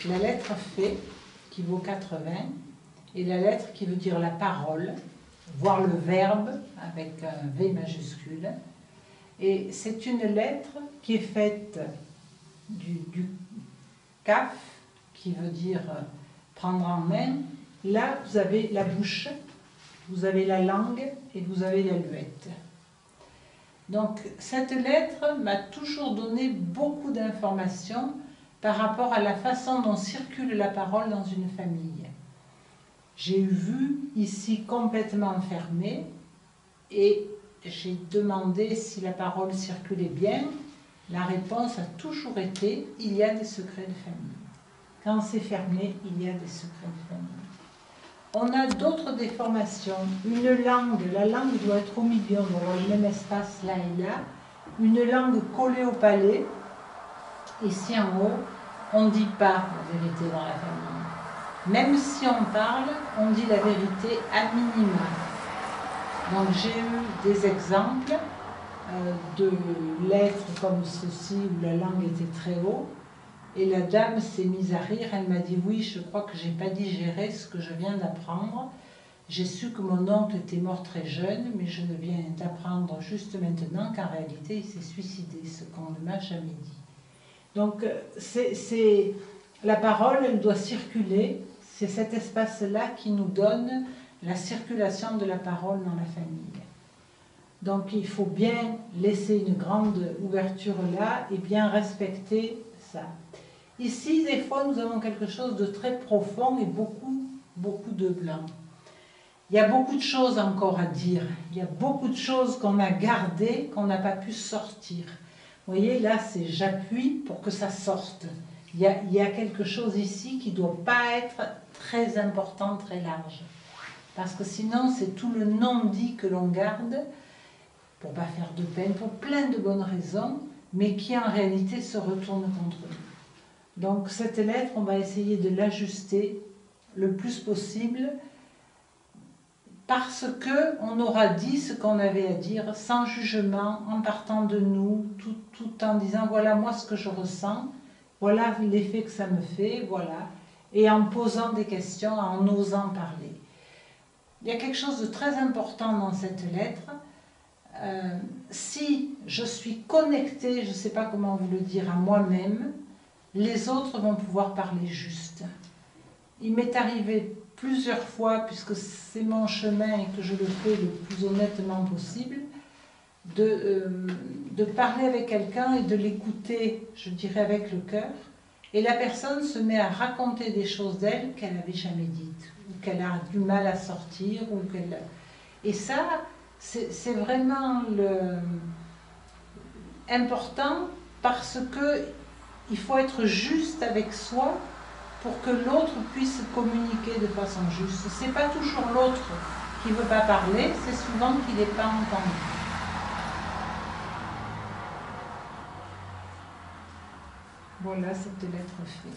la lettre F qui vaut 80 et la lettre qui veut dire la parole, voire le verbe avec un V majuscule. Et c'est une lettre qui est faite du kaf, qui veut dire prendre en main. Là, vous avez la bouche, vous avez la langue et vous avez la luette. Donc, cette lettre m'a toujours donné beaucoup d'informations par rapport à la façon dont circule la parole dans une famille. J'ai vu ici complètement fermé et j'ai demandé si la parole circulait bien. La réponse a toujours été « il y a des secrets de famille ». Quand c'est fermé, il y a des secrets de famille. On a d'autres déformations. Une langue, la langue doit être au milieu, on doit avoir le même espace là et là. Une langue collée au palais. Ici en haut, on ne dit pas la vérité dans la famille. Même si on parle, on dit la vérité à minima. Donc j'ai eu des exemples de lettres comme ceci où la langue était très haut. Et la dame s'est mise à rire, elle m'a dit « Oui, je crois que je n'ai pas digéré ce que je viens d'apprendre. J'ai su que mon oncle était mort très jeune, mais je viens d'apprendre juste maintenant qu'en réalité il s'est suicidé, ce qu'on ne m'a jamais dit. » Donc la parole, elle doit circuler, c'est cet espace-là qui nous donne la circulation de la parole dans la famille. Donc il faut bien laisser une grande ouverture là et bien respecter ça. Ici, des fois, nous avons quelque chose de très profond et beaucoup de blanc. Il y a beaucoup de choses encore à dire. Il y a beaucoup de choses qu'on a gardées, qu'on n'a pas pu sortir. Vous voyez, là, c'est j'appuie pour que ça sorte. Il y a quelque chose ici qui ne doit pas être très important, très large. Parce que sinon, c'est tout le non-dit que l'on garde, pour ne pas faire de peine, pour plein de bonnes raisons, mais qui en réalité se retourne contre nous. Donc cette lettre, on va essayer de l'ajuster le plus possible parce qu'on aura dit ce qu'on avait à dire sans jugement, en partant de nous, tout en disant voilà moi ce que je ressens, voilà l'effet que ça me fait, voilà, et en posant des questions, en osant parler. Il y a quelque chose de très important dans cette lettre. Si je suis connectée, je ne sais pas comment vous le dire, à moi-même, les autres vont pouvoir parler juste. Il m'est arrivé plusieurs fois, puisque c'est mon chemin et que je le fais le plus honnêtement possible, de parler avec quelqu'un et de l'écouter, je dirais, avec le cœur. Et la personne se met à raconter des choses d'elle qu'elle n'avait jamais dites, ou qu'elle a du mal à sortir. Et ça, c'est vraiment important parce que il faut être juste avec soi pour que l'autre puisse communiquer de façon juste. Ce n'est pas toujours l'autre qui ne veut pas parler, c'est souvent qu'il n'est pas entendu. Voilà cette lettre faite.